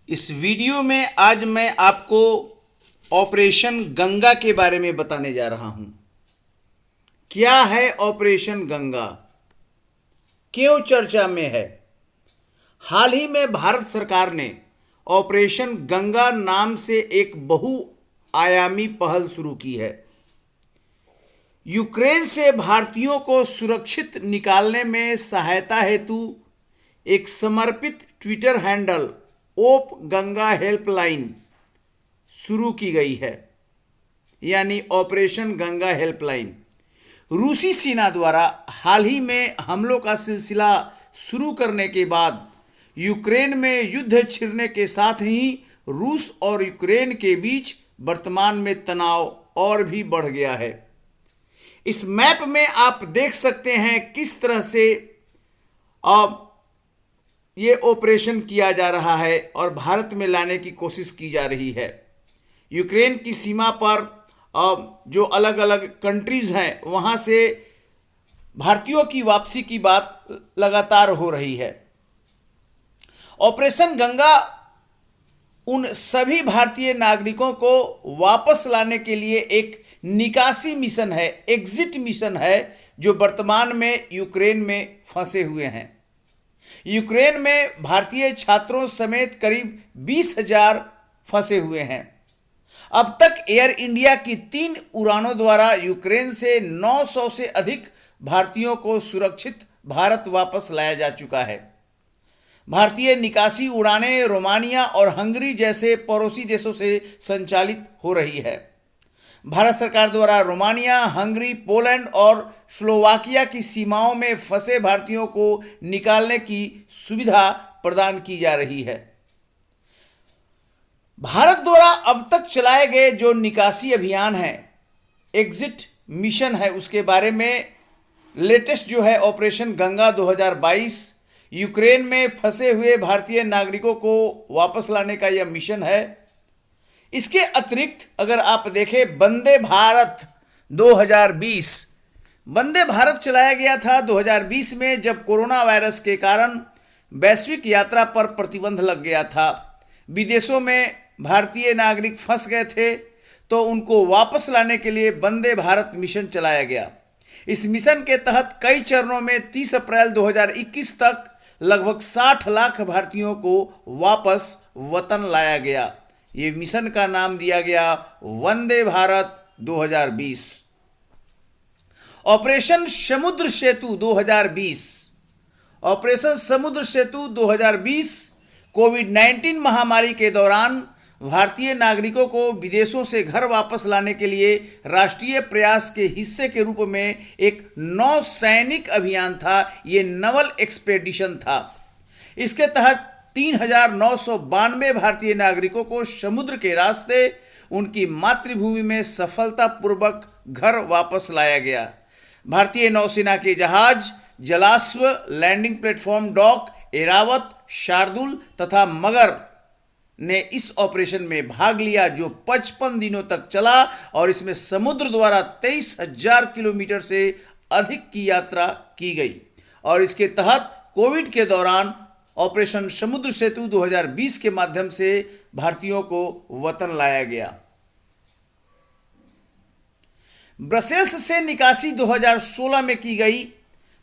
इस वीडियो में आज मैं आपको ऑपरेशन गंगा के बारे में बताने जा रहा हूं। क्या है ऑपरेशन गंगा, क्यों चर्चा में है? हाल ही में भारत सरकार ने ऑपरेशन गंगा नाम से एक बहुआयामी पहल शुरू की है। यूक्रेन से भारतीयों को सुरक्षित निकालने में सहायता हेतु एक समर्पित ट्विटर हैंडल ओप गंगा हेल्पलाइन शुरू की गई है, यानी ऑपरेशन गंगा हेल्पलाइन। रूसी सेना द्वारा हाल ही में हमलों का सिलसिला शुरू करने के बाद यूक्रेन में युद्ध छिड़ने के साथ ही रूस और यूक्रेन के बीच वर्तमान में तनाव और भी बढ़ गया है। इस मैप में आप देख सकते हैं किस तरह से अब ये ऑपरेशन किया जा रहा है और भारत में लाने की कोशिश की जा रही है। यूक्रेन की सीमा पर जो अलग अलग कंट्रीज हैं वहाँ से भारतीयों की वापसी की बात लगातार हो रही है। ऑपरेशन गंगा उन सभी भारतीय नागरिकों को वापस लाने के लिए एक निकासी मिशन है, एग्जिट मिशन है, जो वर्तमान में यूक्रेन में फंसे हुए हैं। यूक्रेन में भारतीय छात्रों समेत करीब 20,000 फंसे हुए हैं। अब तक एयर इंडिया की 3 उड़ानों द्वारा यूक्रेन से 900 से अधिक भारतीयों को सुरक्षित भारत वापस लाया जा चुका है। भारतीय निकासी उड़ानें रोमानिया और हंगरी जैसे पड़ोसी देशों से संचालित हो रही है। भारत सरकार द्वारा रोमानिया, हंगरी, पोलैंड और स्लोवाकिया की सीमाओं में फंसे भारतीयों को निकालने की सुविधा प्रदान की जा रही है। भारत द्वारा अब तक चलाए गए जो निकासी अभियान है, एग्जिट मिशन है, उसके बारे में लेटेस्ट जो है ऑपरेशन गंगा 2022 यूक्रेन में फंसे हुए भारतीय नागरिकों को वापस लाने का यह मिशन है। इसके अतिरिक्त अगर आप देखें वंदे भारत 2020, वंदे भारत चलाया गया था 2020 में, जब कोरोना वायरस के कारण वैश्विक यात्रा पर प्रतिबंध लग गया था। विदेशों में भारतीय नागरिक फंस गए थे तो उनको वापस लाने के लिए वंदे भारत मिशन चलाया गया। इस मिशन के तहत कई चरणों में 30 अप्रैल 2021 तक लगभग 60 लाख भारतीयों को वापस वतन लाया गया। ये मिशन का नाम दिया गया वंदे भारत 2020। ऑपरेशन समुद्र सेतु 2020, ऑपरेशन समुद्र सेतु 2020 कोविड-19 महामारी के दौरान भारतीय नागरिकों को विदेशों से घर वापस लाने के लिए राष्ट्रीय प्रयास के हिस्से के रूप में एक नौसैनिक अभियान था। ये नवल एक्सपेडिशन था। इसके तहत 3,992 भारतीय नागरिकों को समुद्र के रास्ते उनकी मातृभूमि में सफलतापूर्वक घर वापस लाया गया। भारतीय नौसेना के जहाज, Jalashwa, landing platform, dock, Airavat, Shardul तथा मगर ने इस ऑपरेशन में भाग लिया, जो 55 दिनों तक चला और इसमें समुद्र द्वारा 23,000 किलोमीटर से अधिक की यात्रा की गई। और इसके तहत कोविड के दौरान ऑपरेशन समुद्र सेतु 2020 के माध्यम से भारतीयों को वतन लाया गया। ब्रसेल्स से निकासी 2016 में की गई।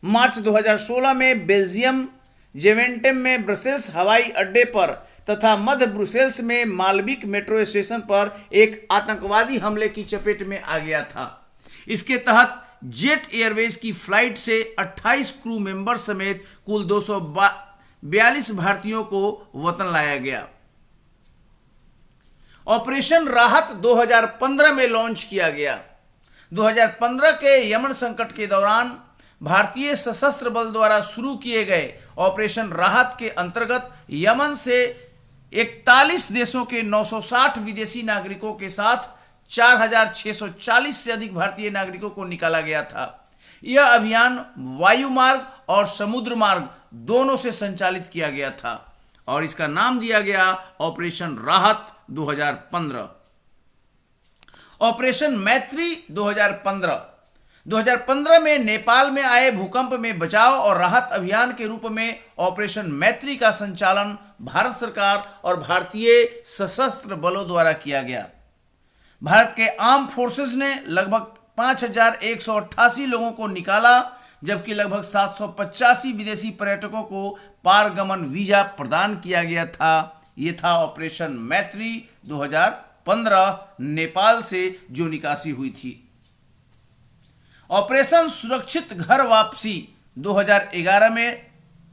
मार्च 2016 में बेल्जियम जेवेंटेम में ब्रसेल्स हवाई अड्डे पर तथा मध्य ब्रुसेल्स में मालविक मेट्रो स्टेशन पर एक आतंकवादी हमले की चपेट में आ गया था। इसके तहत जेट एयरवेज की फ्लाइट से 28 क्रू मेंबर समेत कुल 242 भारतीयों को वतन लाया गया। ऑपरेशन राहत 2015 में लॉन्च किया गया। 2015 के यमन संकट के दौरान भारतीय सशस्त्र बल द्वारा शुरू किए गए ऑपरेशन राहत के अंतर्गत यमन से 41 देशों के 960 विदेशी नागरिकों के साथ 4,640 से अधिक भारतीय नागरिकों को निकाला गया था। यह अभियान वायु मार्ग और समुद्र मार्ग दोनों से संचालित किया गया था और इसका नाम दिया गया ऑपरेशन राहत 2015। ऑपरेशन मैत्री 2015 2015 में नेपाल में आए भूकंप में बचाव और राहत अभियान के रूप में ऑपरेशन मैत्री का संचालन भारत सरकार और भारतीय सशस्त्र बलों द्वारा किया गया। भारत के आर्म फोर्सेस ने लगभग 5,188 लोगों को निकाला, जबकि लगभग 785 विदेशी पर्यटकों को पारगमन वीजा प्रदान किया गया था। ये था ऑपरेशन मैत्री 2015 नेपाल से जो निकासी हुई थी। ऑपरेशन सुरक्षित घर वापसी 2011 में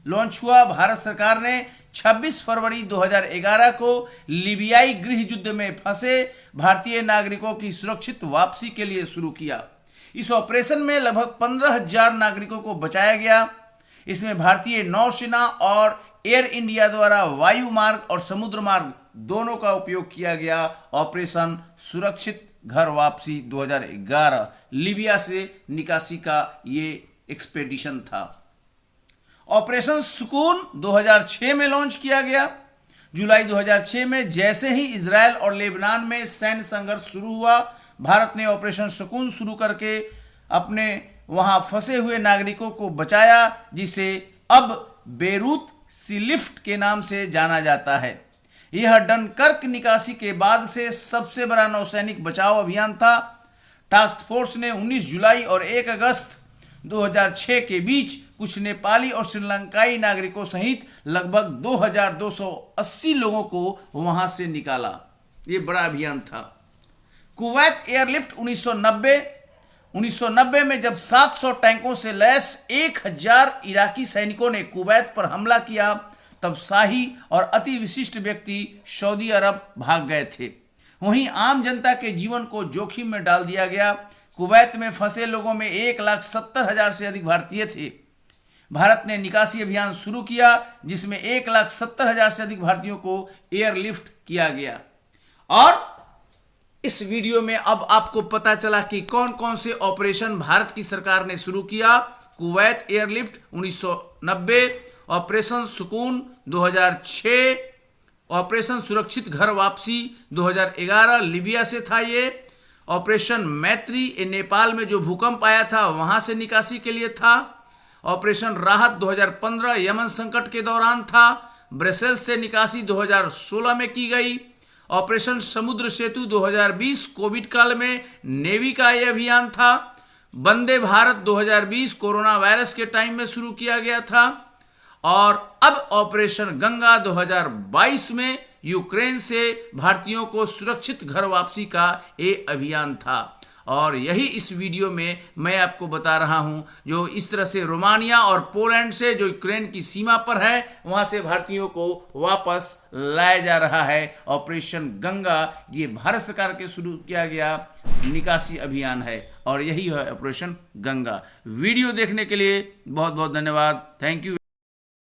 लॉन्च हुआ। भारत सरकार ने 26 फरवरी 2011 को लीबियाई गृह युद्ध में फंसे भारतीय नागरिकों की सुरक्षित वापसी के लिए शुरू किया। इस ऑपरेशन में लगभग 15,000 नागरिकों को बचाया गया। इसमें भारतीय नौसेना और एयर इंडिया द्वारा वायु मार्ग और समुद्र मार्ग दोनों का उपयोग किया गया। ऑपरेशन सुरक्षित घर वापसी 2011 लीबिया से निकासी का ये एक्सपेडिशन था। ऑपरेशन सुकून 2006 में लॉन्च किया गया। जुलाई 2006 में जैसे ही इजरायल और लेबनान में सैन्य संघर्ष शुरू हुआ, भारत ने ऑपरेशन सुकून शुरू करके अपने वहां फंसे हुए नागरिकों को बचाया, जिसे अब बेरूत सी लिफ्ट के नाम से जाना जाता है। यह डनकर्क निकासी के बाद से सबसे बड़ा नौसैनिक बचाव अभियान था। टास्क फोर्स ने 19 जुलाई और 1 अगस्त 2006 के बीच कुछ नेपाली और श्रीलंकाई नागरिकों सहित लगभग 2,280 लोगों को वहां से निकाला। ये बड़ा अभियान था। कुवैत एयरलिफ्ट 1990 में जब 700 टैंकों से लैस 1,000 इराकी सैनिकों ने कुवैत पर हमला किया, तब शाही और अति विशिष्ट व्यक्ति सऊदी अरब भाग गए थे। वहीं आम जनता के जीवन को जोखिम में डाल दिया गया। कुवैत में फंसे लोगों में 1,70,000 से अधिक भारतीय थे। भारत ने निकासी अभियान शुरू किया, जिसमें 1,70,000 से अधिक भारतीयों को एयरलिफ्ट किया गया। और इस वीडियो में अब आपको पता चला कि कौन कौन से ऑपरेशन भारत की सरकार ने शुरू किया। कुवैत एयरलिफ्ट 1990, ऑपरेशन सुकून 2006, ऑपरेशन सुरक्षित घर वापसी 2011 लीबिया से था ये। ऑपरेशन मैत्री नेपाल में जो भूकंप आया था वहां से निकासी के लिए था। ऑपरेशन राहत 2015 यमन संकट के दौरान था। ब्रसेल्स से निकासी 2016 में की गई। ऑपरेशन समुद्र सेतु 2020 कोविड काल में नेवी का यह अभियान था। वंदे भारत 2020 कोरोना वायरस के टाइम में शुरू किया गया था। और अब ऑपरेशन गंगा 2022 में यूक्रेन से भारतीयों को सुरक्षित घर वापसी का एक अभियान था। और यही इस वीडियो में मैं आपको बता रहा हूं, जो इस तरह से रोमानिया और पोलैंड से जो यूक्रेन की सीमा पर है वहां से भारतीयों को वापस लाया जा रहा है। ऑपरेशन गंगा ये भारत सरकार के शुरू किया गया निकासी अभियान है और यही है ऑपरेशन गंगा। वीडियो देखने के लिए बहुत बहुत धन्यवाद। Thank you.